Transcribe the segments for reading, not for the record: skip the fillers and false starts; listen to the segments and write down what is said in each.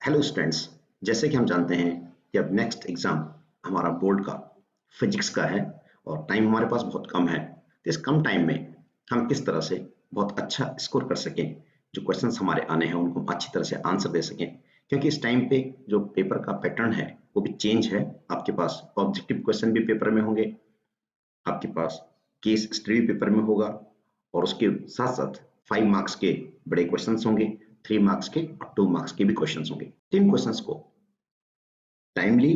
Hello students. जैसे कि हम जानते हैं कि अब नेक्स्ट एग्जाम हमारा बोर्ड का फिजिक्स का है और टाइम हमारे पास बहुत कम है। तो इस कम टाइम में हम किस तरह से बहुत अच्छा स्कोर कर सकें, जो क्वेश्चंस हमारे आने हैं उनको हम अच्छी तरह से आंसर दे सकें, क्योंकि इस टाइम पे जो पेपर का पैटर्न है वो भी चेंज है। आपके पास ऑब्जेक्टिव क्वेश्चन भी पेपर में होंगे, आपके पास केस स्टडी पेपर में होगा और उसके साथ साथ 5 मार्क्स के बड़े क्वेश्चंस होंगे, 3 मार्क्स के और 2 मार्क्स के भी क्वेश्चंस होंगे। तीन क्वेश्चंस को टाइमली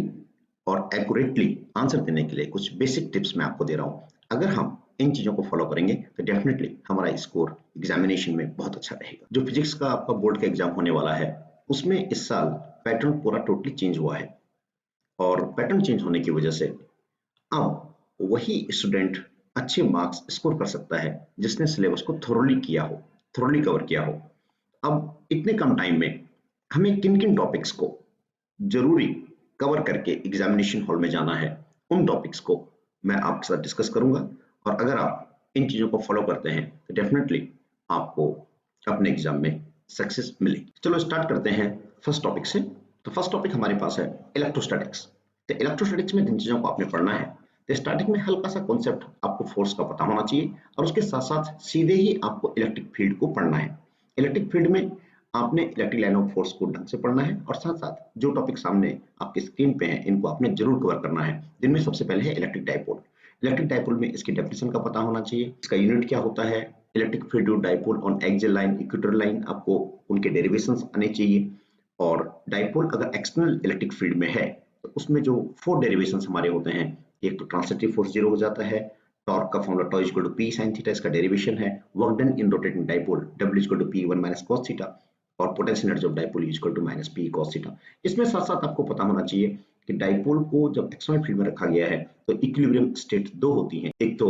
और एक्यूरेटली आंसर देने के लिए कुछ बेसिक टिप्स मैं आपको दे रहा हूँ। अगर हम इन चीजों को फॉलो करेंगे तो डेफिनेटली हमारा स्कोर एग्जामिनेशन में बहुत अच्छा रहेगा। जो फिजिक्स का आपका बोर्ड का एग्जाम होने वाला है उसमें इस साल पैटर्न पूरा टोटली चेंज हुआ है और पैटर्न चेंज होने की वजह से अब वही स्टूडेंट अच्छे मार्क्स स्कोर कर सकता है जिसने सिलेबस को थोरली किया हो, थोरली कवर किया हो। अब इतने कम टाइम में हमें किन किन टॉपिक्स को जरूरी कवर करके एग्जामिनेशन हॉल में जाना है, उन टॉपिक्स को मैं आपके साथ डिस्कस करूंगा। और अगर आप इन चीजों को फॉलो करते हैं तो डेफिनेटली आपको अपने एग्जाम में सक्सेस मिलेगी। चलो स्टार्ट करते हैं फर्स्ट टॉपिक से। तो फर्स्ट टॉपिक हमारे पास है इलेक्ट्रोस्टैटिक्स। तो इलेक्ट्रोस्टैटिक्स में जिन चीजों को आपने पढ़ना है, तो स्टार्टिंग में हल्का सा कॉन्सेप्ट आपको फोर्स का पता होना चाहिए और उसके साथ साथ सीधे ही आपको इलेक्ट्रिक फील्ड को पढ़ना है। इलेक्ट्रिक फील्ड में आपने इलेक्ट्रिक लाइन ऑफ फोर्स को ढंग से पढ़ना है और साथ साथ जो टॉपिक सामने आपके स्क्रीन पे हैं इनको आपने जरूर कवर करना है, जिनमें सबसे पहले है इलेक्ट्रिक डाइपोल। इलेक्ट्रिक डाइपोल में इसकी डेफिनेशन का पता होना चाहिए, इसका यूनिट क्या होता है, electric field of dipole on axial line, equator line, आपको उनके डेरिवेशंस आने चाहिए। और डाइपोल अगर एक्सटर्नल इलेक्ट्रिक फील्ड में है तो उसमें जो 4 डेरिवेशंस हमारे होते हैं, एक तो ट्रांसिटिव फोर्स 0 हो जाता है, टॉर्क का formula tau equal to P sine theta इसका डेरिवेशन है, work done in rotating dipole W equal to P 1 minus cos theta, और potential energy of dipole equal to minus P cos theta. इसमें साथ साथ आपको पता होना चाहिए कि डाइपोल को जब एक्सटर्नल फील्ड में रखा गया है तो इक्विलिब्रियम स्टेट दो होती हैं, एक तो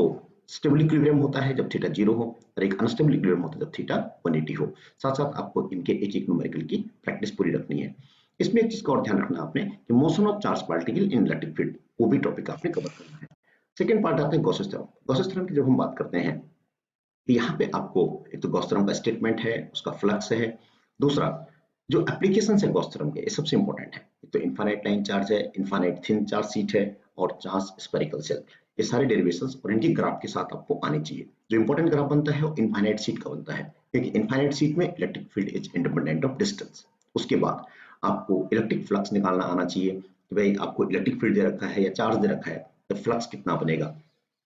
स्टेबल इक्विलिब्रियम होता है जब थीटा 0 हो और एक अनस्टेबल इक्विलिब्रियम होता है जब थीटा 180 हो। साथ साथ आपको इनके एक एक न्यूमेरिकल की प्रैक्टिस पूरी रखनी है। इसमें एक चीज का और ध्यान रखना आपने कि motion of charge particle in electric field, वो भी टॉपिक आपने कवर करना है। सेकेंड पार्ट आता है गॉसेस थ्योरम। गॉसेस थ्योरम की जब हम बात करते हैं तो यहाँ पे आपको एक तो गॉस थ्योरम का स्टेटमेंट है, उसका फ्लक्स है, दूसरा जो एप्लीकेशन है गॉस थ्योरम के ये सबसे इंपॉर्टेंट है। एक तो इनफाइनाइट लाइन चार्ज है, इनफाइनाइट थिन चार्ज सीट है और चार्ज स्फेरिकल शेल। ये सारे डेरिवेशंस और इनकी ग्राफ के साथ आपको आने चाहिए। जो इंपॉर्टेंट ग्राफ बनता है वो इनफाइनाइट सीट का बनता है, क्योंकि इनफाइनाइट सीट में electric field is independent of distance. उसके बाद आपको इलेक्ट्रिक फ्लक्स निकालना आना चाहिए कि भाई आपको इलेक्ट्रिक फील्ड दे रखा है या चार्ज दे रखा है तो फ्लक्स कितना बनेगा।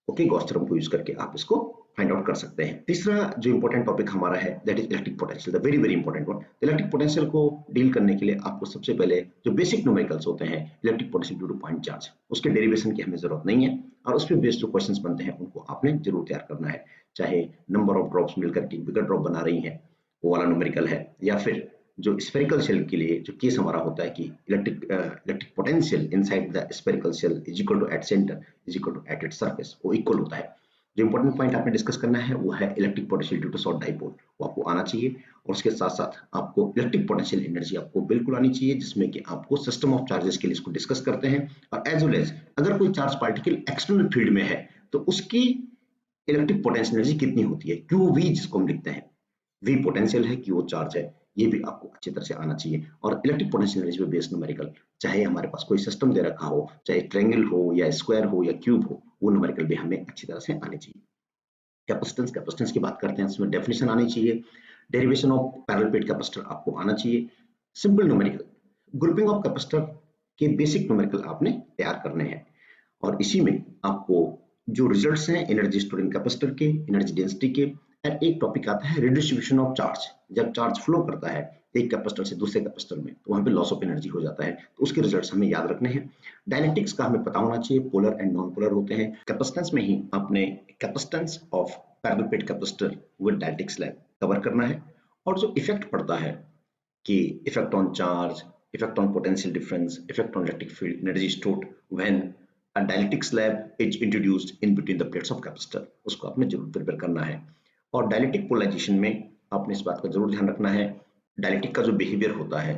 ओके, गॉस थ्योरम को यूज करके आप इसको फाइंड आउट कर सकते हैं। तीसरा जो इंपॉर्टेंट टॉपिक हमारा है that is electric potential, the very very important one. Electric potential को डील करने के लिए आपको सबसे पहले जो बेसिक न्यूमेरिकल्स होते हैं, electric potential due two point charge, उसके डेरिवेशन की हमें जरूरत नहीं है और उस पर बेस्ड जो क्वेश्चंस बनते हैं उनको आपने जरूर तैयार करना है। चाहे नंबर ऑफ ड्रॉप्स मिलकर के बिगर ड्रॉप बना रही है वो वाला न्यूमेरिकल है, या फिर जो स्फेरिकल शेल के लिए जो केस हमारा होता है कि electric potential inside the spherical shell is equal to at centre is equal to at its surface, वो इक्वल होता है। जो इंपॉर्टेंट पॉइंट आपने डिस्कस करना है वो है electric potential due to short dipole, वो आपको आना चाहिए। और उसके साथ साथ आपको इलेक्ट्रिक पोटेंशियल एनर्जी आपको बिल्कुल आनी चाहिए, जिसमें कि आपको सिस्टम ऑफ चार्जेस के लिए इसको डिस्कस करते हैं। और एज वेल एज अगर कोई चार्ज पार्टिकल एक्सटर्नल फील्ड में है तो उसकी इलेक्ट्रिक पोटेंशियल एनर्जी कितनी होती है, क्यू वी जिसको हम लिखते हैं, वी पोटेंशियल है कि वो चार्ज है, ये भी आपको अच्छी तरह से आना चाहिए। और इलेक्ट्रिक पोटेंशियल एनर्जी पे बेस्ड न्यूमेरिकल, चाहे हमारे पास कोई सिस्टम दे रखा हो, चाहे ट्रायंगल हो या स्क्वायर हो या क्यूब हो, वो न्यूमेरिकल भी हमें अच्छी तरह से आने चाहिए। कैपेसिटेंस की बात करते हैं, इसमें डेफिनेशन आनी चाहिए, derivation of parallel plate capacitor आपको आना चाहिए, simple numerical, grouping of capacitor के बेसिक न्यूमेरिकल आपने तैयार करने हैं। और इसी में आपको जो रिजल्ट्स हैं एनर्जी स्टोर इन कैपेसिटर के, एनर्जी डेंसिटी के, और एक टॉपिक आता है रिडिस्ट्रीब्यूशन ऑफ चार्ज। जब चार्ज फ्लो करता है एक कैपेसिटर से दूसरे कैपेसिटर में तो वहां पे लॉस ऑफ एनर्जी हो जाता है, तो उसके रिजल्ट्स हमें याद रखने हैं। डायनेटिक्स का हमें पता होना चाहिए, पोलर एंड नॉन पोलर होते हैं। कैपेसिटेंस में ही आपने capacitance of parallel plate capacitor with dielectric slab cover करना है। और जो इफेक्ट पड़ता है कि effect on charge, effect on potential difference, effect on electric field, energy stored when a dielectric slab is introduced in between the plates of capacitor, उसको आपने जरूर प्रिपेयर करना है। और डायलेक्ट्रिक पोलराइजेशन में आपने इस बात का जरूर ध्यान रखना है, डायलेक्ट्रिक का जो बिहेवियर होता है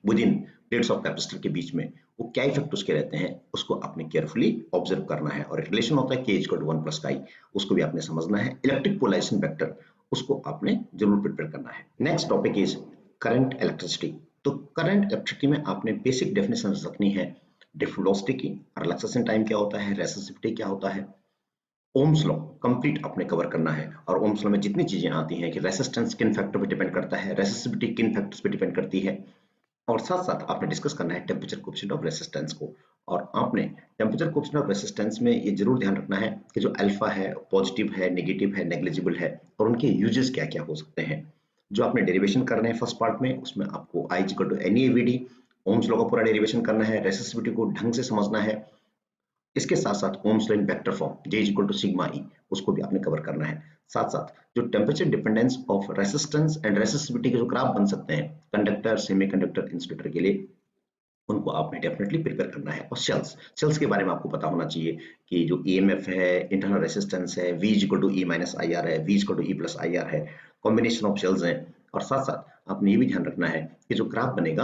with in plates of capacitor के बीच में, वो क्या इफेक्ट उसके रहते हैं, उसको आपने केयरफुली ऑब्जर्व करना है। और एक रिलेशन होता है k = 1 + i, उसको भी आपने समझना है। इलेक्ट्रिक पोलराइजेशन वेक्टर, उसको आपने जरूर प्रिपेयर करना है। Next topic is current electricity. तो करंट इलेक्ट्रिसिटी में आपने बेसिक डेफिनेशन रखनी है, डिफरेंट वेलोसिटी की, रिलैक्सेशन टाइम क्या होता है, रेसिस्टिविटी क्या होता है, ओम्स लॉ कंप्लीट आपने कवर करना है। और ओम्स लॉ में जितनी चीजें आती हैं कि रेसिस्टेंस किन फैक्टर पे डिपेंड करता है, रेसिस्टिविटी किन फैक्टर्स पे डिपेंड करती है, और साथ साथ आपने डिस्कस करना है टेम्परेचर कोएफिशिएंट ऑफ रेसिस्टेंस को। और आपने टेम्परेचर कोएफिशिएंट ऑफ रेसिस्टेंस में ये जरूर ध्यान रखना है कि जो अल्फा है, पॉजिटिव है, नेगेटिव है, नेग्लिजिबल है, और उनके यूजेस क्या क्या हो सकते हैं। जो आपने डेरिवेशन करना है फर्स्ट पार्ट में, उसमें आपको I equal to NeAVD, Ohm's law का पूरा डेरिवेशन करना है, रेसिस्टिविटी को ढंग से समझना है। इसके साथ साथ Ohm's law in vector form J equal to sigma E, उसको भी आपने कवर करना है। साथ साथ जो temperature dependence of resistance and resistivity के जो ग्राफ बन सकते हैं कंडक्टर, सेमीकंडक्टर, इंसुलेटर के लिए, उनको आपने डेफिनेटली प्रिपेयर करना है। और सेल्स के बारे में आपको पता होना चाहिए कि जो EMF है, इंटरनल रेसिस्टेंस है, V equal to E minus IR है, V equal to E plus IR है, कॉम्बिनेशन ऑफ सेल्स हैं। और साथ साथ आपने ये भी ध्यान रखना है कि जो ग्राफ बनेगा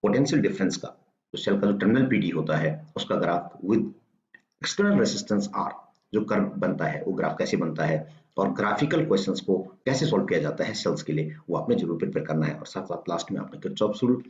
पोटेंशियल डिफरेंस का, जो सेल का जो टर्मिनल PD होता है उसका graph with external resistance R, जो कर्व बनता है वो ग्राफ कैसे बनता है, और ग्राफिकल क्वेश्चंस को कैसे सॉल्व किया जाता है सेल्स के लिए, वो आपने जरूर प्रिपेयर करना है। और साथ साथ लास्ट में आपने किरचॉफ रूल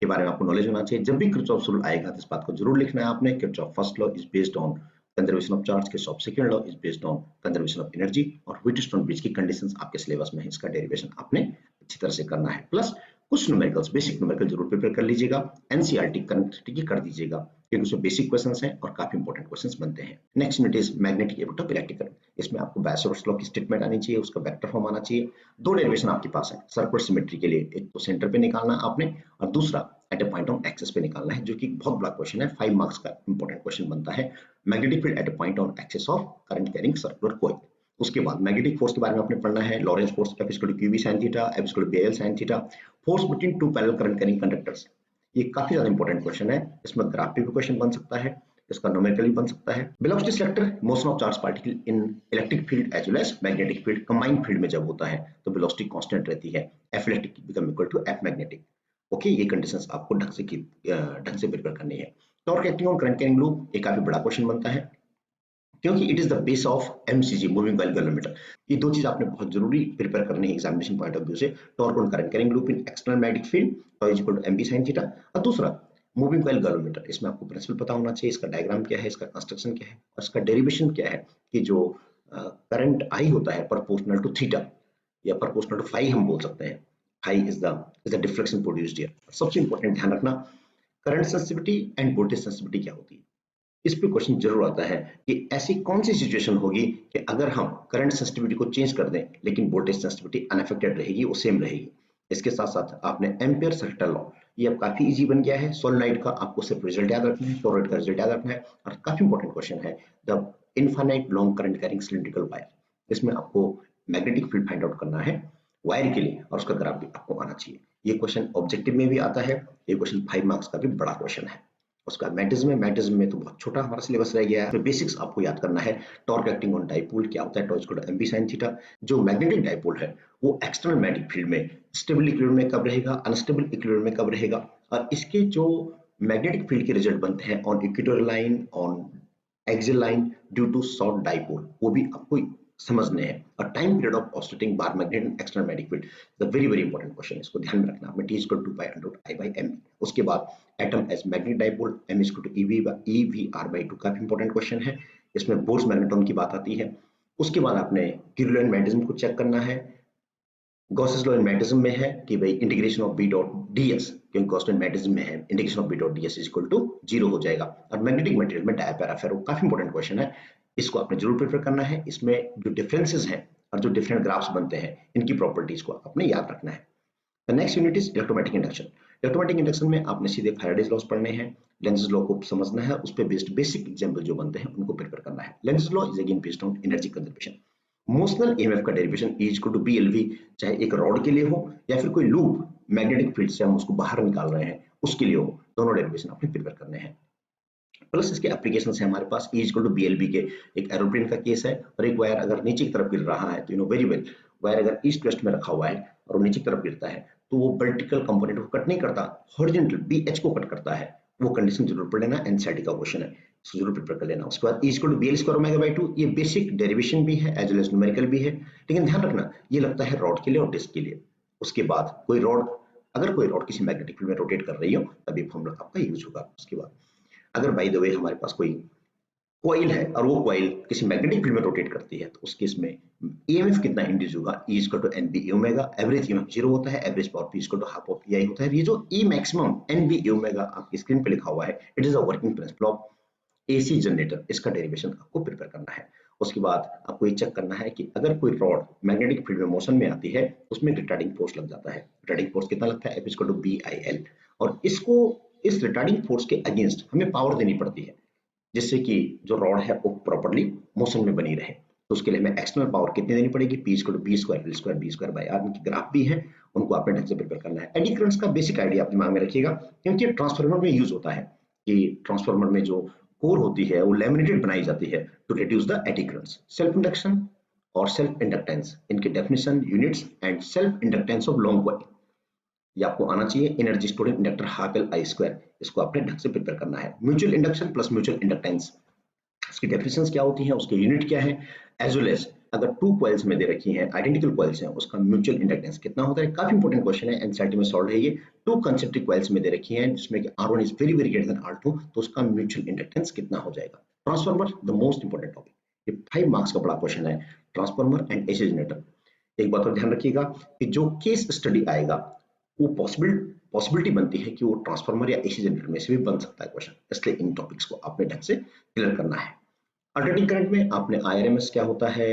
के बारे में आपको नॉलेज होना चाहिए। जब भी किरचॉफ रूल आएगा तो इस बात को जरूर लिखना है आपने। Kirchhoff first law is based on conservation of charge, Kirchhoff second law is based on conservation of energy, और व्हीटस्टोन ब्रिज की कंडीशंस आपके सिलेबस में है, इसका डेरिवेशन आपने अच्छी तरह से करना है। प्लस कुछ न्यूमेरिकल्स, बेसिक न्यूमेरिकल जरूर प्रिपेयर कर लीजिएगा। एनसीईआरटी कनेक्टिविटी की कर दीजिएगा क्योंकि उसमें बेसिक क्वेश्चंस हैं और काफी इंपॉर्टेंट क्वेश्चंस बनते हैं। Next unit is magnetic effect of electric current. इसमें आपको बैसोर्स लॉ की स्टेटमेंट आनी चाहिए, उसका वेक्टर फॉर्म आना चाहिए। दो डेरिवेशन आपके पास है सर्कुलर सिमेट्री के लिए, एक तो सेंटर पे निकालना आपने और दूसरा at a point on axis पे निकालना है, जो कि बहुत बड़ा क्वेश्चन है, 5 मार्क्स का इंपॉर्टेंट क्वेश्चन बनता है। Magnetic field at a point on axis of current carrying circular coil. उसके बाद मैग्नेटिक फोर्स के बारे में आपने पढ़ना है, Lorentz force F equal to QV sin theta, F equal to BL sin theta, force between two parallel current carrying conductors. ये काफी ज्यादा इंपॉर्टेंट क्वेश्चन है, इसमें ग्राफ पे भी क्वेश्चन बन सकता है, इसका न्यूमेरिकल भी बन सकता है। Velocity selector, motion of charge particle in electric field as well as magnetic field, combined field में जब होता है तो वेलोसिटी कांस्टेंट रहती है, F electric become equal to F magnetic. Okay, ये कंडीशंस आपको ढंग से प्रिपेयर करनी है। Torque acting on current carrying loop, ये काफी बड़ा क्वेश्चन बनता है क्योंकि it is the base of MCG, moving coil galvanometer. ये दो चीज आपने बहुत जरूरी प्रिपेयर करनी है एग्जामिनेशन पॉइंट ऑफ व्यू से। Torque on current carrying loop in external magnetic field Τ is equal to mb sin theta, और दूसरा मूविंग कॉइल गैलोमीटर। इसमें आपको प्रिंसिपल पता होना चाहिए, इसका डायग्राम क्या है, इसका कंस्ट्रक्शन क्या है, और इसका डेरिवेशन क्या है कि जो करंट I होता है प्रोपोर्शनल टू थीटा या प्रोपोर्शनल टू फाई हम बोल सकते हैं। Phi is the deflection produced here. सबसे इंपॉर्टेंट ध्यान रखना, current sensitivity and voltage sensitivity क्या होती है। इस पे क्वेश्चन जरूर आता है कि ऐसी कौन सी सिचुएशन होगी कि अगर हम करंट सेंसिटिविटी को चेंज कर दें लेकिन वोल्टेज सेंसिटिविटी अनअफेक्टेड रहेगी, वो सेम रहेगी। इसके साथ साथ आपने एम्पियर सर्किट लॉ, ये अब काफी इजी बन गया है। सोलेनोइड का आपको सिर्फ रिजल्ट याद रखना है, टॉरॉइड का रिजल्ट याद रखना है, और काफी इंपॉर्टेंट क्वेश्चन है the infinite long current carrying cylindrical wire. इसमें आपको मैग्नेटिक फील्ड फाइंड आउट करना है वायर के लिए, और उसका ग्राफ भी आपको आना चाहिए। ये क्वेश्चन ऑब्जेक्टिव में भी आता है, ये क्वेश्चन 5 मार्क्स का भी बड़ा क्वेश्चन है। उसका मैग्नेटिज्म में तो बहुत छोटा हमारा सिलेबस रह गया है। बेसिक्स आपको याद करना है, टॉर्क एक्टिंग ऑन डाइपोल क्या होता है, Τ equal to mb sin theta. जो मैग्नेटिक डाइपोल है वो एक्सटर्नल मैग्नेटिक फील्ड में स्टेबल इक्विलिब्रियम में कब रहेगा, अनस्टेबल इक्विलिब्रियम में कब रहेगा, और इसके जो मैग्नेटिक फील्ड के रिजल्ट बनते हैं on equatorial line, on axial line due to short dipole, वो भी आपको समझने हैं। और time period of oscillating bar magnet and external magnetic field, the very very important question, इसको ध्यान में रखना। T equal to 2π/I/m। उसके बाद atom as magnetic dipole, M equal to EV/R/2, काफी इंपॉर्टेंट क्वेश्चन है। इसमें बोर्स मैग्नेट्रॉन की बात आती है। उसके बाद आपने किरचॉफ मैग्नेटिज्म को चेक करना है। गॉसेस लॉ इन मैग्नेटिज्म में है कि भाई integration of B dot ds, क्योंकि गॉस लॉ इन मैग्नेटिज्म में है, integration of B dot ds is equal to 0 हो जाएगा। और मैग्नेटिक मटेरियल में डायपैरा फेरो, काफी इंपॉर्टेंट क्वेश्चन है, इसको आपने जरूर प्रिपेयर करना है। इसमें जो डिफरेंसेस हैं और जो डिफरेंट ग्राफ्स बनते हैं, इनकी प्रॉपर्टीज को आपने याद रखना है। The next unit is इलेक्ट्रोमैटिक induction. इलेक्ट्रोमैटिक induction में आपने सीधे फैराडेज लॉस पढ़ने हैं, लेंज़ लॉ को समझना है, उस पे बेस्ड बेसिक एग्जांपल जो बनते हैं उनको प्रिपेयर करना है। Lenz law is again based on energy conservation. Motional EMF का derivation E equal to BLV, चाहे एक रॉड के लिए हो या फिर कोई लूप मैग्नेटिक फील्ड से हम उसको बाहर निकाल रहे हैं उसके लिए हो, दोनों डेरिवेशन आपने प्रिपेयर करने हैं। प्लस इसके एप्लीकेशन है हमारे पास E इक्वल टू BLV के, एक एरोप्लेन का केस है, और एक वायर अगर नीचे की तरफ गिर रहा है तो you know very well, wire अगर ईस्ट वेस्ट में रखा हुआ है और वो नीचे की तरफ गिरता है तो वो वर्टिकल कंपोनेंट को कट नहीं करता, हॉरिजॉन्टल BH को कट करता है। वो कंडीशन जरूर पढ़ लेना, एनसीईआरटी का क्वेश्चन है, इसको जरूर प्रिपेयर कर लेना। उसके बाद E equal to BL square omega by 2, ये बेसिक डेरिवेशन भी है एज वेल एज न्यूमेरिकल भी है, लेकिन ध्यान रखना ये लगता है रॉड के लिए और डिस्क के लिए। उसके बाद कोई रॉड अगर कोई रॉड किसी मैग्नेटिक फील्ड में रोटेट कर रही हो तब ये फॉर्मूला आपका यूज होगा। उसके बाद अगर बाय द वे हमारे पास कोई कॉइल है और वो कॉइल किसी मैग्नेटिक फील्ड में रोटेट करती है तो उस केस में ईएमएफ कितना इंड्यूस होगा, E equal to NB omega, average EMF 0 होता है, average power P equal to half of EI होता है। ये जो E मैक्सिमम NB ओमेगा आपकी स्क्रीन पे लिखा हुआ है, it is a working principle of AC generator, इसका डेरिवेशन आपको प्रिपेयर करना है। उसके बाद आपको ये चेक करना है कि अगर कोई रॉड मैग्नेटिक फील्ड में मोशन में आती है उसमें रिटार्डिंग फोर्स लग जाता है। रिटार्डिंग फोर्स कितना लगता है, F इक्वल टू BIL, और इसको इस रिटार्डिंग फोर्स के अगेंस्ट हमें पावर देनी पड़ती है जिससे कि जो रॉड है वो प्रॉपर्ली मोशन में बनी रहे। तो उसके लिए हमें एक्सटर्नल पावर कितनी देनी पड़ेगी, P equal to B square L square B square by R। इनकी ग्राफ भी है, उनको आपने ढंग से प्रिपेयर करना है। एडी करंट्स का बेसिक आइडिया आप दिमाग में रखिएगा क्योंकि ट्रांसफार्मर में यूज होता है कि ट्रांसफार्मर में जो कोर होती है वो लैमिनेटेड बनाई जाती है to reduce the eddy currents. Self induction और सेल्फ इंडक्टेंस, इनके definition, units and self inductance of long coil, ये आपको आना चाहिए। Energy stored in inductor half L I square, इसको आपने ढंग से प्रिपेयर करना है। Mutual induction plus mutual inductance, उसकी डेफिनेशंस क्या होती हैं, उसके यूनिट क्या है, एज वेल एज अगर टू कॉइल्स में दे रखी हैं, आइडेंटिकल कॉइल्स हैं, उसका म्यूचुअल इंडक्टेंस कितना होता है। काफी इंपॉर्टेंट क्वेश्चन है, एनसीईआरटी में सॉल्व है ये। टू कंसेंट्रिक कॉइल्स में दे रखी हैं जिसमें कि R1 is very very greater than R2, तो उसका म्यूचुअल इंडक्टेंस कितना हो जाएगा। Transformer the most important topic, ये 5 मार्क्स का बड़ा क्वेश्चन है, ट्रांसफार्मर एंड एसी जनरेटर। एक बात और ध्यान रखिएगा कि जो केस स्टडी आएगा वो पॉसिबिलिटी बनती है कि वो ट्रांसफार्मर या एसी जनरेटर में से भी बन सकता है क्वेश्चन, इसलिए इन टॉपिक्स को आपने ढंग से क्लियर करना है। अल्टरनेटिंग करंट में आपने IRMS क्या होता है,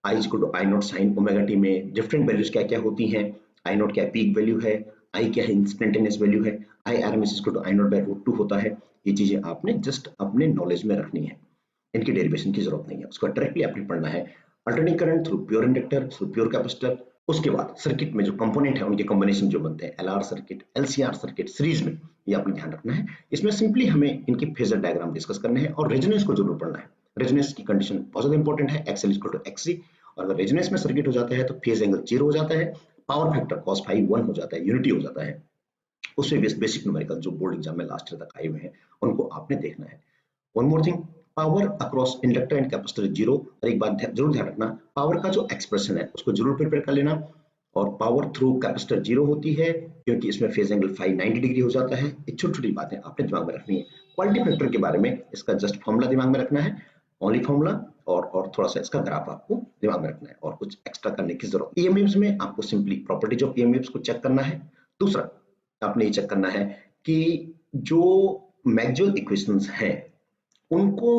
I equal to I nought sine omega T में डिफरेंट वैल्यूज क्या क्या होती हैं, I नॉट क्या पीक वैल्यू है, I क्या है इंस्टेंटेनियस वैल्यू है, IRMS equal to I nought by root 2 होता है। ये चीजें आपने जस्ट अपने नॉलेज में रखनी है, इनकी डेरिवेशन की जरूरत नहीं है, उसको डायरेक्टली आपने पढ़ना है। Alternating current through pure inductor, through pure capacitor. उसके बाद सर्किट में जो कंपोनेंट है उनके कॉम्बिनेशन जो बनते हैं, LR circuit, LCR circuit, series में, ये आपने ध्यान रखना है। इसमें सिंपली हमें इनके फेजर डायग्राम डिस्कस करने हैं और रेजोनेंस को जरूर पढ़ना है। रेजोनेंस की कंडीशन बहुत ज्यादा इंपॉर्टेंट है, XL इक्वल टू XC, और अगर रेजोनेंस में सर्किट हो जाता है तो फेज एंगल 0 हो जाता है, पावर फैक्टर cos phi 1 हो जाता है, यूनिटी हो जाता है। उससे बेसिक न्यूमेरिकल जो बोर्ड एग्जाम में लास्ट ईयर तक आए हुए हैं उनको आपने देखना है। One more thing, power across inductor and capacitor 0, और एक बात जरूर ध्यान रखना, पावर का जो एक्सप्रेशन है उसको जरूर प्रिपेयर कर लेना। और पावर थ्रू कैपेसिटर 0 होती है क्योंकि इसमें फेज एंगल फाई 90 डिग्री हो जाता है। ये छोटी छोटी बातें आपने दिमाग में रखनी है। क्वालिटी फैक्टर के बारे में इसका जस्ट फॉर्मूला दिमाग में रखना है, ओनली फॉर्मूला, और थोड़ा सा इसका ग्राफ आपको दिमाग में रखना है और कुछ एक्स्ट्रा करने की जरूरत। ईएमएफ्स में आपको सिंपली प्रॉपर्टीज ऑफ ईएमएफ्स को चेक करना है। दूसरा आपने ये चेक करना है कि जो मैक्सवेल इक्वेशंस हैं उनको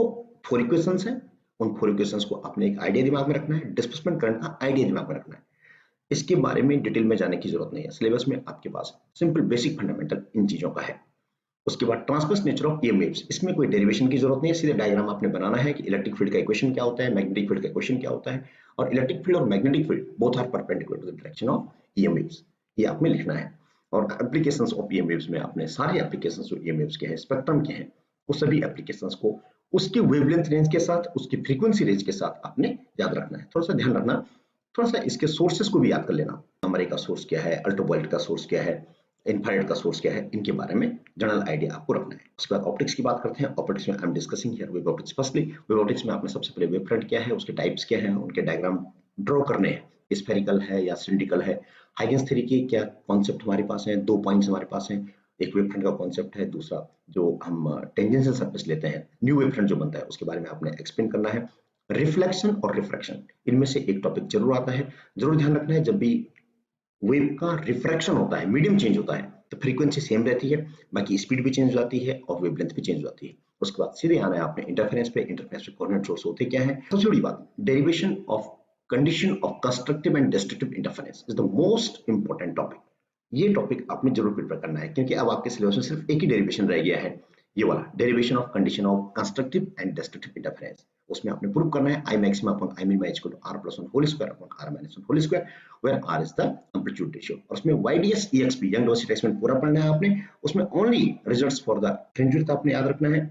4 इक्वेशंस हैं, उन 4 इक्वेशंस को आपने एक आइडिया दिमाग में रखना है, डिस्प्लेसमेंट करंट का आइडिया दिमाग में रखना है। इसके बारे में डिटेल में जाने की जरूरत नहीं है, सिलेबस में आपके पास सिंपल बेसिक फंडामेंटल इन चीजों का है। उसके बाद ट्रांसवर्स नेचर ऑफ ईएमएफ्स, इसमें कोई डेरिवेशन की जरूरत नहीं है, सीधे डायग्राम आपने बनाना है कि इलेक्ट्रिक फील्ड का इक्वेशन क्या होता है, मैग्नेटिक फील्ड का इक्वेशन क्या होता है, और इलेक्ट्रिक फील्ड और magnetic field both are perpendicular to the direction of EMFs, ये आपने लिखना है। और एप्लीकेशंस ऑफ ईएमएफ्स में आपने सारे एप्लीकेशंस जो ईएमएफ्स के हैं, स्पेक्ट्रम के हैं, उस सभी एप्लीकेशंस को उसके वेवलेंथ रेंज के साथ, उसकी फ्रीक्वेंसी रेंज के साथ आपने याद रखना है। थोड़ा सा ध्यान रखना, थोड़ा सा इसके सोर्सेस को भी याद कर लेना, हमारे का सोर्स क्या है, अल्ट्रावायलेट का सोर्स क्या है, इन्फ्रारेड का सोर्स क्या है, इनके बारे में जनरल आइडिया आपको रखना है। उसके बाद ऑप्टिक्स की बात करते हैं। ऑप्टिक्स में I am discussing here wave optics. Firstly wave optics में आपने सबसे पहले वेव फ्रंट क्या है, उसके टाइप्स क्या है, उनके डायग्राम ड्रॉ करने हैं, स्फेरिकल है या सिलिंड्रिकल है। हाइगेंस थ्योरी के क्या कॉन्सेप्ट हमारे पास हैं, 2 पॉइंट्स हमारे पास हैं, एक वेव फ्रंट का कॉन्सेप्ट है, दूसरा जो हम टेंजेंशियल सरफेस लेते हैं, न्यू वेव फ्रंट जो बनता है, उसके बारे में आपने एक्सप्लेन करना है। रिफ्लेक्शन और रिफ्रैक्शन, इनमें से एक टॉपिक जरूर आता है, जरूर ध्यान रखना है। जब भी वेव का रिफ्रैक्शन होता है, मीडियम चेंज होता है, तो फ्रीक्वेंसी सेम रहती है, बाकी स्पीड भी चेंज हो जाती है और वेवलेंथ भी चेंज हो जाती है। उसके बाद सीधे आना है आपने इंटरफेरेंस पे। इंटरफेरेंस पे कोऑर्डिनेट सोर्स होते क्या है, सबसे बड़ी बात, derivation of condition of constructive and destructive interference is the most important topic. ये टॉपिक आपने जरूर प्रिपेयर करना है क्योंकि अब आपके सिलेबस में सिर्फ एक ही डेरिवेशन रह गया है, ये वाला derivation of condition of constructive and destructive interference. उसमें आपने प्रूव करना है I maximum upon I minima equal to R plus 1 whole square upon R minus 1 whole square, where R is the amplitude ratio। और उसमें YDS EXP young डोसिटी experiment पूरा पढ़ना है आपने। उसमें only results for the fringe width आपने याद रखना है,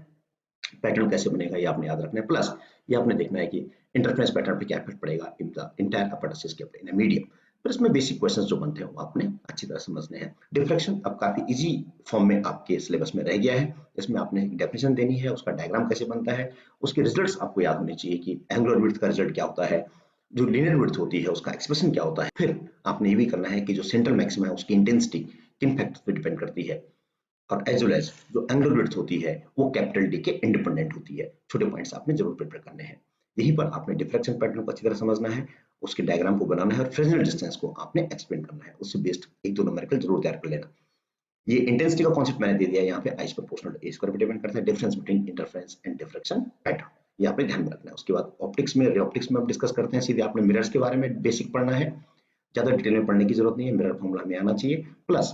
पैटर्न कैसे बनेगा ये आपने याद रखना है, प्लस ये आपने देखना है कि इंटरफेरेंस पैटर्न पे क्या इफेक्ट पड़ेगा इन द इंटायर अपर्टस के इन मीडियम। फिर इसमें बेसिक क्वेश्चंस जो बनते हैं वो आपने अच्छी तरह समझने हैं। डिफ्लेक्शन अब काफी इजी फॉर्म में आपके सिलेबस में रह गया है, इसमें आपने डेफिनेशन देनी है, उसका डायग्राम कैसे बनता है, उसके रिजल्ट्स आपको याद होने चाहिए कि एंगुलर विड्थ का रिजल्ट क्या होता है, जो लीनियर विड्थ होती है उसका एक्सप्रेशन क्या होता है। फिर आपने ये भी करना है कि जो सेंट्रल मैक्सिमा है उसकी इंटेंसिटी किन फैक्टर्स पे डिपेंड करती है, और एज वेल एज जो एंगुलर विड्थ होती है वो कैपिटल डी के इंडिपेंडेंट होती है। छोटे पॉइंट्स आपने जरूर प्रिपेयर करने हैं। यहीं पर आपने डिफ्रैक्शन पैटर्न को अच्छी तरह समझना है, उसके डायग्राम को बनाना है और फ्रेसनेल डिस्टेंस को आपने एक्सप्लेन करना है। उससे बेस्ड एक दो न्यूमेरिकल जरूर तैयार कर लेना। ये इंटेंसिटी का कॉन्सेप्ट मैंने दे दिया यहाँ पे, I proportional to a square पे डिपेंड करता है, difference between interference and diffraction pattern, ये आपने ध्यान में रखना है। उसके बाद ऑप्टिक्स में, रे ऑप्टिक्स में आप डिस्कस करते हैं, सीधे आपने मिरर्स के बारे में बेसिक पढ़ना है, ज्यादा डिटेल में पढ़ने की जरूरत नहीं है, मिरर फॉर्मूला में आना चाहिए। प्लस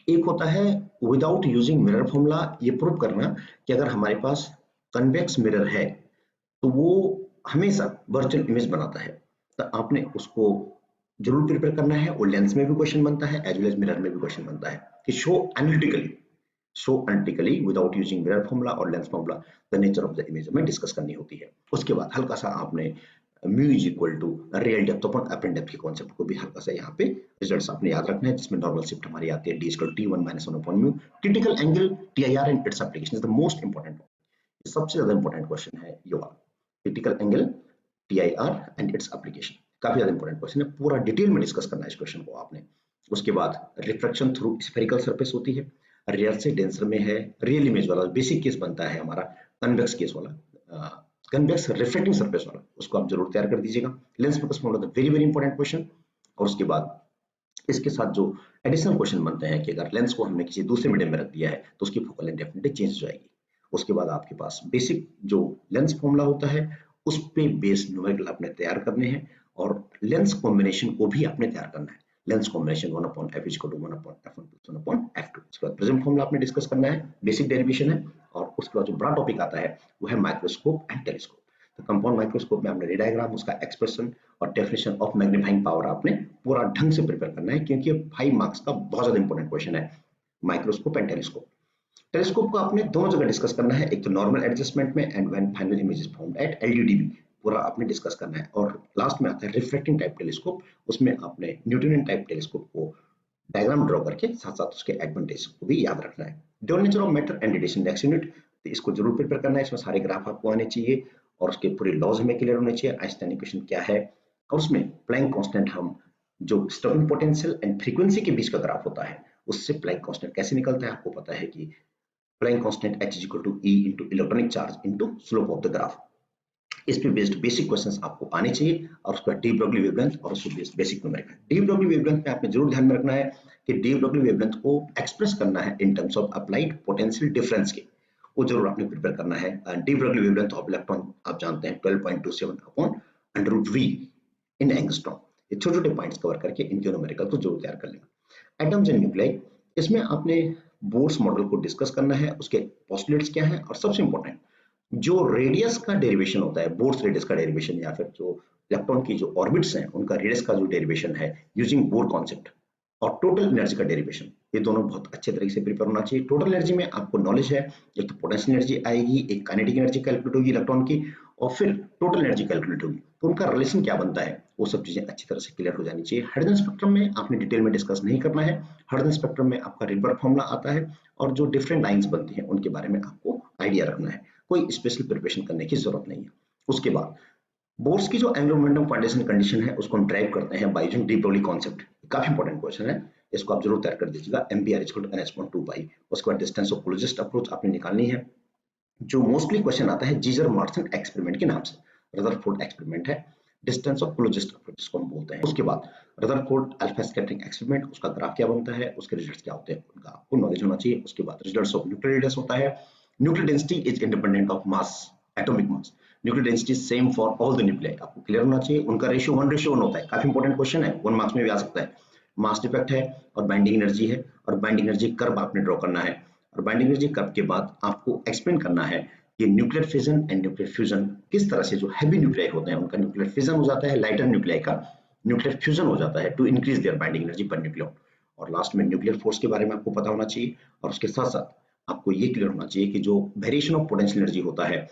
एक होता है विदाउट यूजिंग मिरर फॉर्मूला, ये प्रूव करना कि अगर हमारे पास कन्वेक्स मिरर है तो वो हमेशा वर्चुअल इमेज बनाता है, तो आपने उसको जरूर प्रिपेयर करना है। और लेंस में भी क्वेश्चन बनता है एज वेल एज मिरर में भी क्वेश्चन बनता है कि show analytically without using mirror formula और lens formula the nature of the image में डिस्कस करनी होती है। उसके बाद हल्का सा आपने mu is equal to real depth upon apparent depth के कॉन्सेप्ट को भी हल्का सा यहाँ पे रिजल्ट्स आपने याद रखना है, जिसमें नॉर्मल शिफ्ट हमारी आती है D equal T 1 - 1 upon mu. Critical angle TIR and its application is the most important, सबसे ज्यादा इंपॉर्टेंट क्वेश्चन है ये वाला, critical angle TIR and its application, काफी ज्यादा इंपॉर्टेंट क्वेश्चन है, पूरा डिटेल में डिस्कस करना है इस क्वेश्चन को आपने। उसके बाद रिफ्रैक्शन थ्रू स्फेरिकल सरफेस होती है, रेयर से डेंसर में है, रियल इमेज वाला बेसिक केस बनता है हमारा, कन्वेक्स केस वाला, कन्वेक्स रिफ्लेक्टिंग सरफेस वाला, उसको आप जरूर तैयार कर दीजिएगा। Lens focus formula very very important question. और उसके बाद इसके साथ जो एडिशनल क्वेश्चन बनते हैं कि अगर लेंस को हमने किसी दूसरे मीडियम में रख दिया है तो उसकी फोकल लेंथ डेफिनेटली चेंज हो जाएगी। उसके बाद आपके पास बेसिक जो लेंस फॉर्मूला होता है उस पे बेस्ड न्यूमेरिकल आपने तैयार करने हैं, और लेंस कॉम्बिनेशन को भी आपने तैयार करना है। Lens combination 1/f = 1/f1 + 1/f2। उसके बाद प्रिज्म फॉर्मूला आपने डिस्कस करना है, बेसिक डेरिवेशन है। और उसके बाद जो बड़ा टॉपिक आता है वो है माइक्रोस्कोप एंड टेलीस्कोप। तो कंपाउंड माइक्रोस्कोप में आपने रे डायग्राम, उसका एक्सप्रेशन और डेफिनेशन ऑफ मैग्नीफाइंग पावर आपने पूरा ढंग से प्रिपेयर करना है, क्योंकि 5 मार्क्स का बहुत ज्यादा इंपॉर्टेंट क्वेश्चन है माइक्रोस्कोप एंड टेलीस्कोप। टेलीस्कोप को आपने दोनों जगह डिस्कस करना है, एक तो नॉर्मल एडजस्टमेंट में and when final image is found at LDDV, पूरा आपने डिस्कस करना है। और लास्ट में आता है रिफ्रैक्टिंग टाइप टेलीस्कोप, उसमें आपने न्यूटोनियन टाइप टेलीस्कोप को डायग्राम ड्रॉ करके साथ साथ उसके एडवांटेज को भी याद रखना है। Dual nature of matter and radiation next unit, तो इसको जरूर प्रिपेयर करना है, इसमें सारे ग्राफ आपको आने चाहिए और उसके पूरे लॉज हमें क्लियर होने चाहिए, आइंस्टाइन इक्वेशन क्या है, और उसमें प्लैंक कांस्टेंट, हम जो स्टॉकिंग पोटेंशियल एंड फ्रीक्वेंसी के बीच का ग्राफ होता है उससे प्लैंक कांस्टेंट कैसे निकलता है, आपको पता है कि Planck constant H = E * electronic charge * slope of the graph. इस पे बेस्ड बेसिक क्वेश्चंस आपको आने चाहिए। और उसका डी ब्रोगली वेवलेंथ और उसके based basic numerical. De Broglie wavelength में आपने जरूर ध्यान में रखना है कि डी ब्रोगली वेवलेंथ को एक्सप्रेस करना है in terms of applied potential difference के, वो जरूर आपने प्रिपेयर करना है। De Broglie wavelength of electron आप जानते हैं 12.27/√v इन एंगस्ट्रॉम। ये छोटे छोटे पॉइंट्स कवर करके इनके न्यूमेरिकल को जरूर तैयार कर लेना। एटम्स एंड न्यूक्लियाई, इसमें आपने बोर्स मॉडल को डिस्कस करना है, उसके पोस्टुलेट्स क्या हैं, और सबसे इंपॉर्टेंट जो रेडियस का डेरिवेशन होता है, बोर्स रेडियस का डेरिवेशन, या फिर जो इलेक्ट्रॉन की जो ऑर्बिट्स हैं उनका रेडियस का जो डेरिवेशन है यूजिंग बोर कॉन्सेप्ट, और टोटल एनर्जी का डेरिवेशन, ये दोनों बहुत अच्छे तरीके से प्रिपेयर होना चाहिए। टोटल एनर्जी में आपको नॉलेज है, एक तो पोटेंशियल एनर्जी आएगी, एक काइनेटिक एनर्जी कैलकुलेट होगी इलेक्ट्रॉन की, और फिर टोटल एनर्जी कैलकुलेट होगी, तो उनका रिलेशन क्या बनता है वो सब चीजें अच्छी तरह से क्लियर हो जानी चाहिए। हाइड्रोजन स्पेक्ट्रम में आपने डिटेल में डिस्कस नहीं करना है, हाइड्रोजन स्पेक्ट्रम में आपका रिल्बर्ट फॉर्मूला आता है और जो डिफरेंट लाइंस बनती हैं उनके बारे में आपको आइडिया रखना है, कोई स्पेशल प्रिपरेशन करने की जरूरत नहीं है। उसके बाद बोर्स की जो एंगुलर मोमेंटम क्वांटाइजेशन कंडीशन है उसको हम ड्राइव करते हैं by using de Broglie concept, काफी इंपॉर्टेंट क्वेश्चन है, इसको आप जरूर तैयार कर दीजिएगा। MBR = NH/2π। उसके बाद डिस्टेंस ऑफ क्लोजेस्ट अप्रोच आपने निकालनी है, जो मोस्टली क्वेश्चन आता है जीजर मार्सन एक्सपेरिमेंट के नाम से, रदरफोर्ड एक्सपेरिमेंट है, डिस्टेंस ऑफ क्लोजेस्ट अप्रोच जिसको हम बोलते हैं। उसके बाद रदरफोर्ड अल्फा स्कैटरिंग एक्सपेरिमेंट, उसका ग्राफ क्या बनता है, उसके रिजल्ट्स क्या होते हैं, उनका आपको नॉलेज होना चाहिए। उसके बाद रिजल्ट्स ऑफ न्यूक्लियर रेडियस होता है, nuclear density is independent of mass, atomic mass, nuclear density same for all the nuclei, आपको क्लियर होना चाहिए। उनका रेशियो 1:1 होता है, काफी इंपॉर्टेंट क्वेश्चन है, 1 मार्क्स में भी आ सकता है। मास डिफेक्ट है और बाइंडिंग एनर्जी है, और बाइंडिंग एनर्जी कर्व आपने ड्रॉ करना है, और बाइंडिंग एनर्जी कर्व के बाद आपको एक्सप्लेन करना है कि nuclear fission and nuclear fusion किस तरह से जो हैवी न्यूक्लियाई होते हैं उनका न्यूक्लियर फिजन हो जाता है, लाइटर न्यूक्लियाई का न्यूक्लियर फ्यूजन हो जाता है to increase their binding energy per nucleon. और लास्ट में न्यूक्लियर फोर्स के बारे में आपको पता होना चाहिए, और उसके साथ साथ आपको ये क्लियर होना चाहिए कि जो वेरिएशन ऑफ पोटेंशियल एनर्जी होता है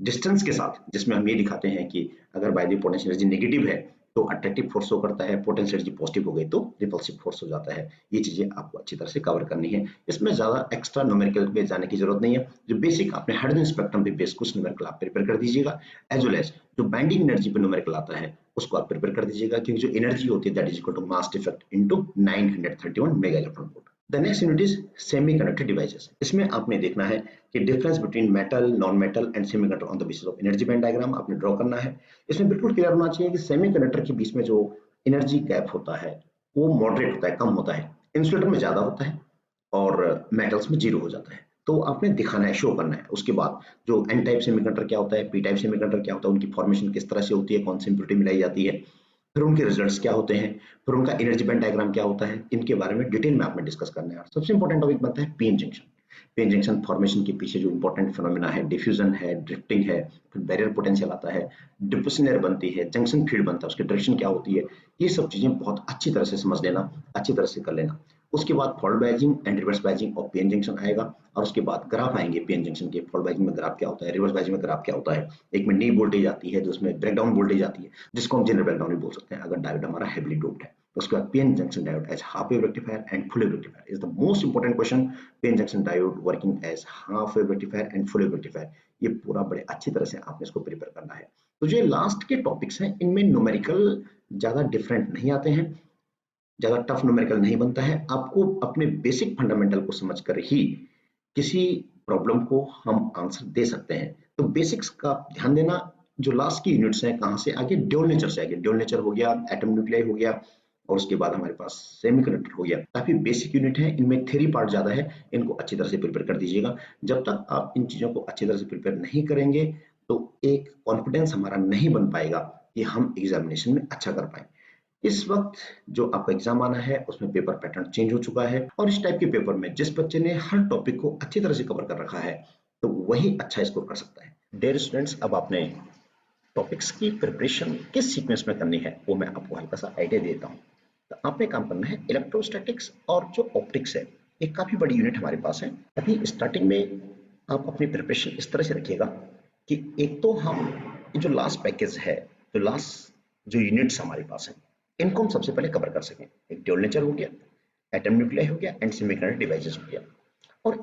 डिस्टेंस के साथ, जिसमें हम ये दिखाते हैं कि अगर by the potential energy negative है तो अट्रैक्टिव फोर्स शो करता है, पोटेंशियल एनर्जी पॉजिटिव हो गई तो रिपल्सिव फोर्स हो जाता है। ये चीजें आपको अच्छी तरह से कवर करनी है, इसमें ज्यादा एक्स्ट्रा न्यूमेरिकल में जाने की जरूरत नहीं है। जो बेसिक आपने हाइड्रोजन स्पेक्ट्रम पे बेस कुछ न्यूमेरिकल आप प्रिपेयर कर दीजिएगा, एज वेल एज जो बाइंडिंग एनर्जी पे न्यूमेरिकल आता है उसको आप प्रिपेयर कर दीजिएगा, क्योंकि जो एनर्जी होती है that is equal to mass defect into 931 mega electron volt. The next unit is semiconductor devices. इसमें आपने देखना है कि difference between metal, non metal and semiconductor on the basis of energy band diagram आपने draw करना है। इसमें बिल्कुल क्लियर होना चाहिए कि सेमीकंडक्टर के बीच में जो एनर्जी गैप होता है वो मॉडरेट होता है, कम होता है, इंसुलेटर में ज्यादा होता है और मेटल्स में जीरो हो जाता है। तो आपने दिखाना है, शो करना है। उसके बाद जो एन टाइप सेमीकंडक्टर क्या होता है, पी टाइप सेमीकंडक्टर क्या होता है, उनकी फॉर्मेशन किस तरह से होती है, कौन सी इंप्योरिटी मिलाई जाती है, फिर उनके रिजल्ट्स क्या होते हैं, फिर उनका एनर्जी बैंड डायग्राम क्या होता है, इनके बारे में डिटेल में आपने डिस्कस करना है। सबसे इंपॉर्टेंट टॉपिक बनता है PN junction. PN junction formation के पीछे जो इंपॉर्टेंट फिनोमेना है, डिफ्यूजन है, ड्रिफ्टिंग है, फिर बैरियर पोटेंशियल आता है, डिपोजिशन एयर बनती है, जंक्शन फील्ड बनता है, उसकी डायरेक्शन क्या होती है, ये सब चीजें बहुत अच्छी तरह से समझ लेना, अच्छी तरह से कर लेना। उसके बाद forward biasing and reverse biasing of PN junction आएगा, और उसके बाद ग्राफ आएंगे पीएन जंक्शन के। फॉल्ट बायजिंग में ग्राफ क्या होता है, रिवर्स बायजिंग में ग्राफ क्या होता है, एक में नी वोल्टेज आती है, जिसमें ब्रेकडाउन वोल्टेज आती है, जिसको हम जनरल ब्रेकडाउन भी बोल सकते हैं अगर डायोड हमारा हेवीली डोप्ड है। उसके बाद PN junction diode as half wave rectifier and full wave rectifier is the most important question. PN junction diode working as half wave rectifier and full wave rectifier, ये पूरा बड़े अच्छी तरह से आपने इसको प्रिपेयर करना है। तो जो लास्ट के टॉपिक्स हैं इनमें न्यूमेरिकल ज्यादा डिफरेंट नहीं आते हैं, ज्यादा टफ न्यूमेरिकल नहीं बनता है। आपको अपने बेसिक फंडामेंटल को समझकर ही किसी प्रॉब्लम को हम आंसर दे सकते हैं। तो बेसिक्स का ध्यान देना। जो लास्ट की यूनिट्स हैं कहां से आगे, ड्यूल नेचर से आगे, ड्यूल नेचर हो गया, एटम न्यूक्लियाई हो गया, और उसके बाद हमारे पास सेमीकंडक्टर हो गया। काफी बेसिक यूनिट है, इनमें थ्योरी पार्ट ज्यादा है, इनको अच्छी तरह से प्रिपेयर कर दीजिएगा। जब तक आप इन चीजों को अच्छी तरह से प्रिपेयर नहीं करेंगे तो एक कॉन्फिडेंस हमारा नहीं बन पाएगा कि हम एग्जामिनेशन में अच्छा कर पाए। इस वक्त जो आपका एग्जाम आना है उसमें पेपर पैटर्न चेंज हो चुका है, और इस टाइप के पेपर में जिस बच्चे ने हर टॉपिक को अच्छी तरह से कवर कर रखा है तो वही अच्छा स्कोर कर सकता है। डियर स्टूडेंट्स, अब आपने टॉपिक्स की प्रिपरेशन किस सीक्वेंस में करनी है वो मैं आपको हल्का सा आइडिया देता हूँ। तो आपने काम करना है इलेक्ट्रोस्टैटिक्स और जो ऑप्टिक्स है, एक काफी बड़ी यूनिट हमारे पास है। अभी स्टार्टिंग में आप अपनी प्रिपरेशन इस तरह से रखिएगा कि एक तो हम जो लास्ट पैकेज है, जो लास्ट जो यूनिट्स हमारे पास है, इनको हम सबसे पहले कवर कर सकें। एक ड्यूल नेचर हो गया, एटम न्यूक्लियाई हो गया एंड सेमीकंडक्टर डिवाइसेस हो गया, और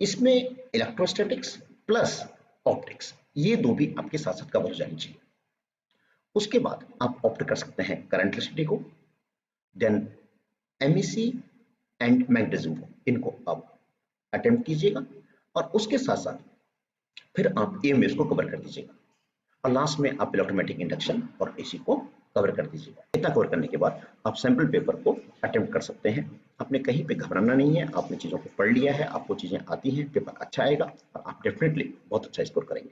इसमें इलेक्ट्रोस्टैटिक्स प्लस ऑप्टिक्स ये दो भी आपके साथ साथ कवर हो जानी चाहिए। उसके बाद आप ऑप्ट कर सकते हैं करंट इलेक्ट्रिसिटी को, देन एमईसी एंड मैग्नेटिज्म को, इनको आप अटेम्प्ट कीजिएगा, और उसके साथ साथ फिर आप ईएमएस को कवर कर दीजिएगा, और लास्ट में आप इलेक्ट्रोमैग्नेटिक इंडक्शन और एसी को कवर कर दीजिएगा। इतना कवर करने के बाद आप सैंपल पेपर को अटेम्प्ट कर सकते हैं। आपने कहीं पे घबराना नहीं है, आपने चीजों को पढ़ लिया है, आपको चीजें आती हैं, पेपर अच्छा आएगा और आप डेफिनेटली बहुत अच्छा स्कोर करेंगे।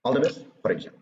All the best for exam.